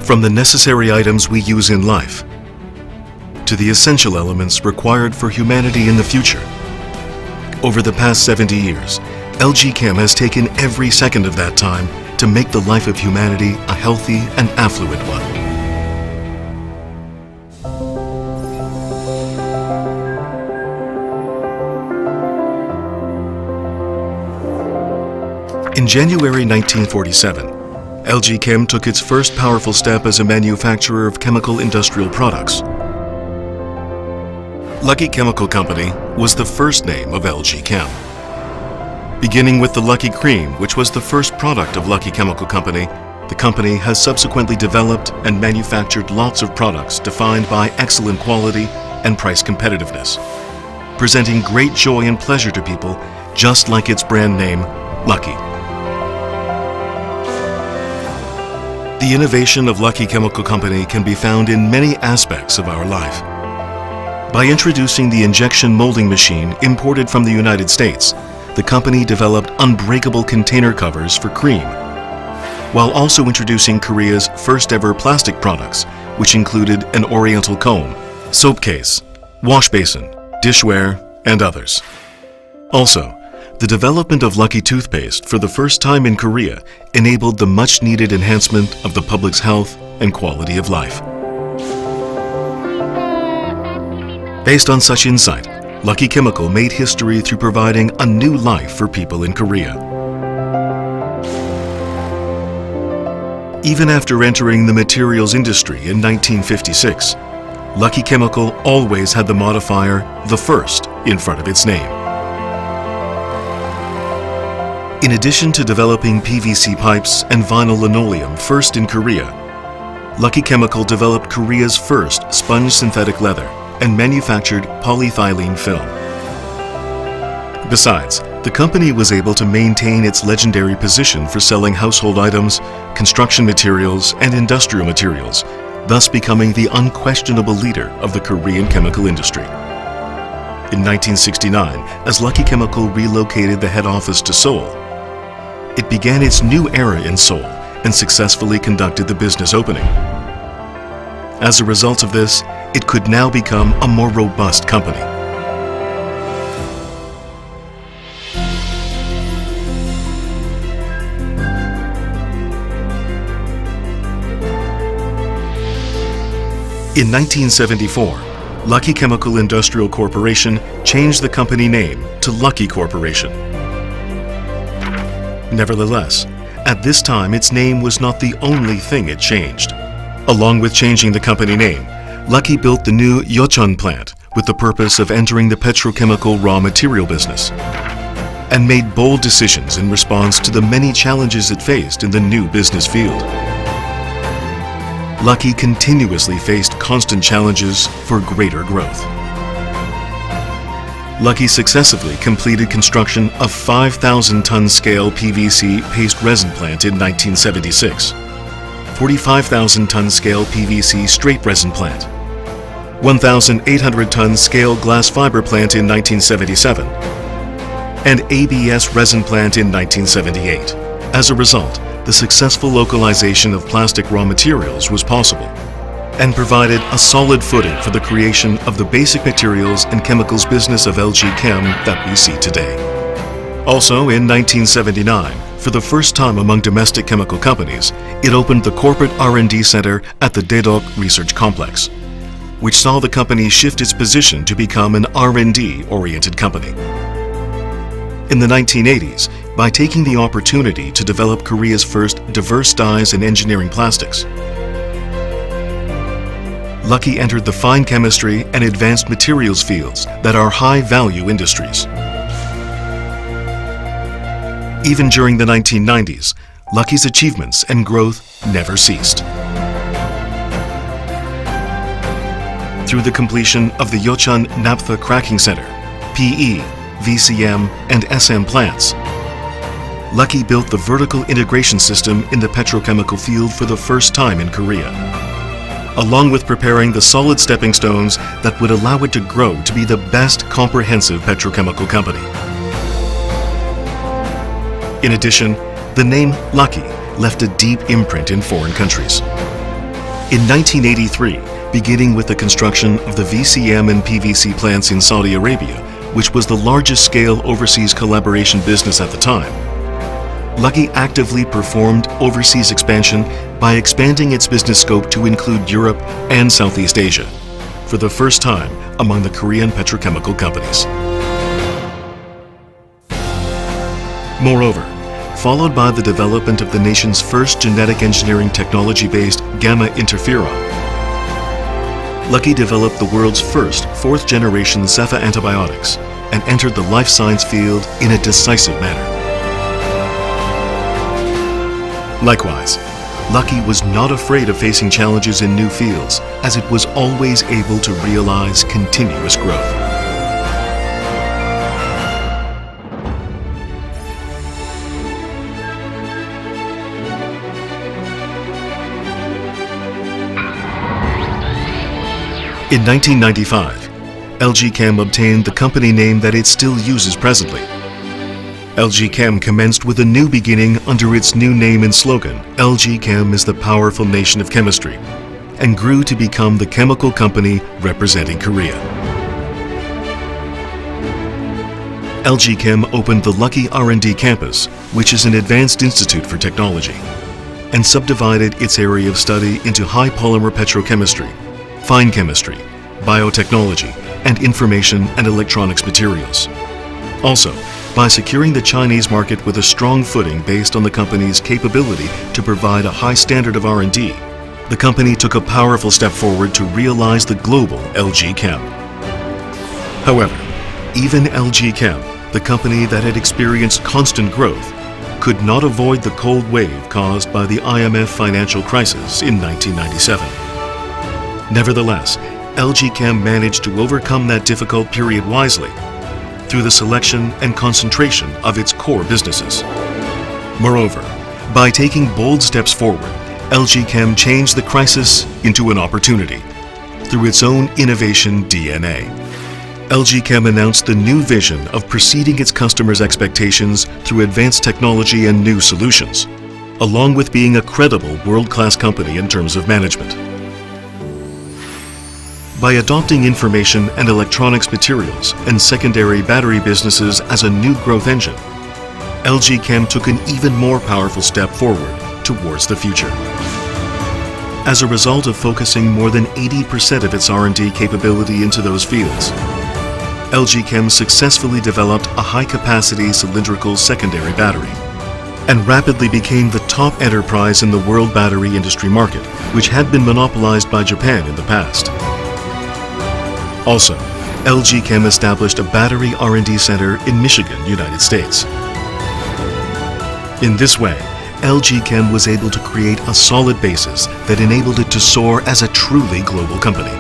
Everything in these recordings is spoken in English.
From the necessary items we use in life to the essential elements required for humanity in the future. Over the past 70 years, LG Chem has taken every second of that time to make the life of humanity a healthy and affluent one. In January 1947, LG Chem took its first powerful step as a manufacturer of chemical industrial products. Lucky Chemical Company was the first name of LG Chem. Beginning with the Lucky Cream, which was the first product of Lucky Chemical Company, the company has subsequently developed and manufactured lots of products defined by excellent quality and price competitiveness, presenting great joy and pleasure to people, just like its brand name, Lucky. The innovation of Lucky Chemical Company can be found in many aspects of our life. By introducing the injection molding machine imported from the United States, the company developed unbreakable container covers for cream, while also introducing Korea's first ever plastic products, which included an oriental comb, soap case, wash basin, dishware, and others. Also, the development of Lucky toothpaste for the first time in Korea enabled the much-needed enhancement of the public's health and quality of life. Based on such insight, Lucky Chemical made history through providing a new life for people in Korea. Even after entering the materials industry in 1956, Lucky Chemical always had the modifier "the first" in front of its name. In addition to developing PVC pipes and vinyl linoleum first in Korea, Lucky Chemical developed Korea's first sponge synthetic leather and manufactured polyethylene film. Besides, the company was able to maintain its legendary position for selling household items, construction materials, and industrial materials, thus becoming the unquestionable leader of the Korean chemical industry. In 1969, as Lucky Chemical relocated the head office to Seoul, it began its new era in Seoul and successfully conducted the business opening. As a result of this, it could now become a more robust company. In 1974, Lucky Chemical Industrial Corporation changed the company name to Lucky Corporation. Nevertheless, at this time its name was not the only thing it changed. Along with changing the company name, Lucky built the new Yeocheon plant with the purpose of entering the petrochemical raw material business, and made bold decisions in response to the many challenges it faced in the new business field. Lucky continuously faced constant challenges for greater growth. Lucky successively completed construction of 5,000-ton scale PVC paste resin plant in 1976, 45,000-ton scale PVC straight resin plant, 1,800-ton scale glass fiber plant in 1977, and ABS resin plant in 1978. As a result, the successful localization of plastic raw materials was possible and provided a solid footing for the creation of the basic materials and chemicals business of LG Chem that we see today. Also in 1979, for the first time among domestic chemical companies, it opened the corporate R&D center at the Daedok Research Complex, which saw the company shift its position to become an R&D-oriented company. In the 1980s, by taking the opportunity to develop Korea's first diverse dyes and engineering plastics, Lucky entered the fine chemistry and advanced materials fields that are high-value industries. Even during the 1990s, Lucky's achievements and growth never ceased. Through the completion of the Yeocheon Naphtha Cracking Center, PE, VCM, and SM plants, Lucky built the vertical integration system in the petrochemical field for the first time in Korea, along with preparing the solid stepping stones that would allow it to grow to be the best comprehensive petrochemical company. In addition, the name Lucky left a deep imprint in foreign countries. In 1983, beginning with the construction of the VCM and PVC plants in Saudi Arabia, which was the largest scale overseas collaboration business at the time, Lucky actively performed overseas expansion by expanding its business scope to include Europe and Southeast Asia, for the first time among the Korean petrochemical companies. Moreover, followed by the development of the nation's first genetic engineering technology-based gamma interferon, Lucky developed the world's first fourth-generation Cepha antibiotics and entered the life science field in a decisive manner. Likewise, Lucky was not afraid of facing challenges in new fields, as it was always able to realize continuous growth. In 1995, LG Chem obtained the company name that it still uses presently. LG Chem commenced with a new beginning under its new name and slogan, LG Chem is the powerful nation of chemistry, and grew to become the chemical company representing Korea. LG Chem opened the Lucky R&D campus, which is an advanced institute for technology, and subdivided its area of study into high polymer petrochemistry, fine chemistry, biotechnology, and information and electronics materials. Also, by securing the Chinese market with a strong footing based on the company's capability to provide a high standard of R&D, the company took a powerful step forward to realize the global LG Chem. However, even LG Chem, the company that had experienced constant growth, could not avoid the cold wave caused by the IMF financial crisis in 1997. Nevertheless, LG Chem managed to overcome that difficult period wisely through the selection and concentration of its core businesses. Moreover, by taking bold steps forward, LG Chem changed the crisis into an opportunity through its own innovation DNA. LG Chem announced the new vision of preceding its customers' expectations through advanced technology and new solutions, along with being a credible world-class company in terms of management. By adopting information and electronics materials and secondary battery businesses as a new growth engine, LG Chem took an even more powerful step forward towards the future. As a result of focusing more than 80% of its R&D capability into those fields, LG Chem successfully developed a high-capacity cylindrical secondary battery and rapidly became the top enterprise in the world battery industry market, which had been monopolized by Japan in the past. Also, LG Chem established a battery R&D center in Michigan, United States. In this way, LG Chem was able to create a solid basis that enabled it to soar as a truly global company.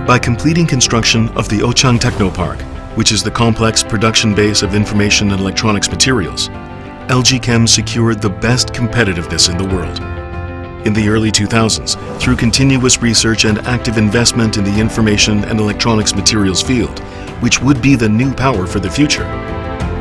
By completing construction of the Ochang Technopark, which is the complex production base of information and electronics materials, LG Chem secured the best competitiveness in the world. In the early 2000s, through continuous research and active investment in the information and electronics materials field, which would be the new power for the future,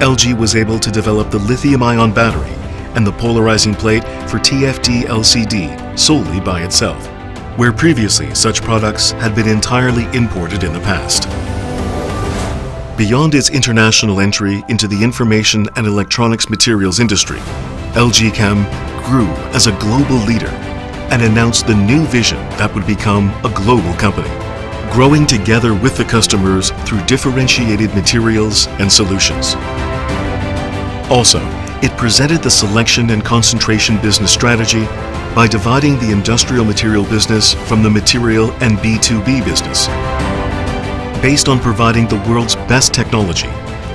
LG was able to develop the lithium-ion battery and the polarizing plate for TFT LCD solely by itself, where previously such products had been entirely imported in the past. Beyond its international entry into the information and electronics materials industry, LG Chem grew as a global leader and announced the new vision that would become a global company, growing together with the customers through differentiated materials and solutions. Also, it presented the selection and concentration business strategy by dividing the industrial material business from the material and B2B business. Based on providing the world's best technology,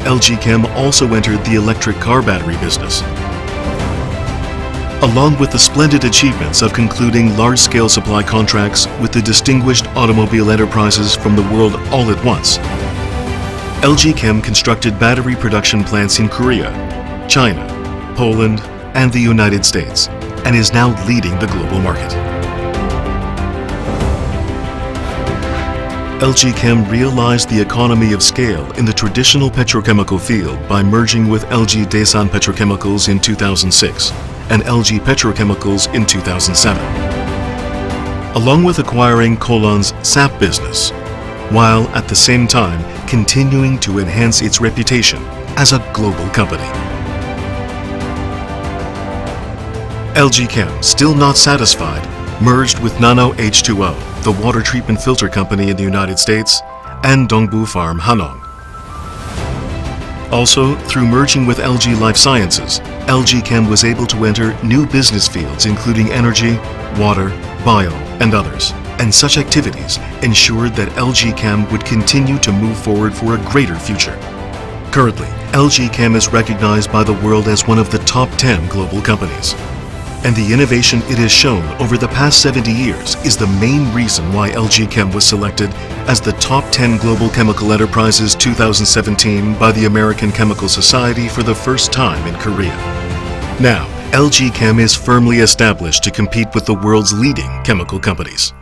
LG Chem also entered the electric car battery business. Along with the splendid achievements of concluding large-scale supply contracts with the distinguished automobile enterprises from the world all at once, LG Chem constructed battery production plants in Korea, China, Poland, and the United States, and is now leading the global market. LG Chem realized the economy of scale in the traditional petrochemical field by merging with LG Daesan Petrochemicals in 2006 and LG Petrochemicals in 2007, along with acquiring Kolon's SAP business, while at the same time continuing to enhance its reputation as a global company. LG Chem, still not satisfied, merged with Nano H2O, the water treatment filter company in the United States, and Dongbu Farm Hanong. Also, through merging with LG Life Sciences, LG Chem was able to enter new business fields including energy, water, bio, and others. And such activities ensured that LG Chem would continue to move forward for a greater future. Currently, LG Chem is recognized by the world as one of the top 10 global companies. And the innovation it has shown over the past 70 years is the main reason why LG Chem was selected as the Top 10 Global Chemical Enterprises 2017 by the American Chemical Society for the first time in Korea. Now, LG Chem is firmly established to compete with the world's leading chemical companies.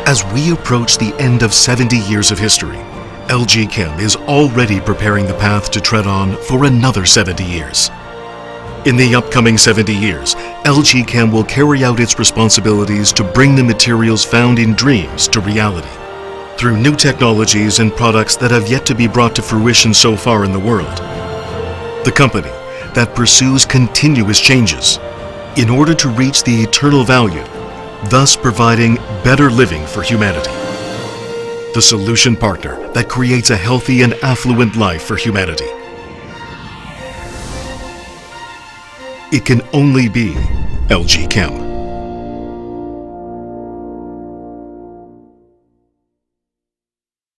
As we approach the end of 70 years of history, LG Chem is already preparing the path to tread on for another 70 years. In the upcoming 70 years, LG Chem will carry out its responsibilities to bring the materials found in dreams to reality. Through new technologies and products that have yet to be brought to fruition so far in the world. The company that pursues continuous changes in order to reach the eternal value, thus providing better living for humanity. The solution partner that creates a healthy and affluent life for humanity. It can only be LG Chem.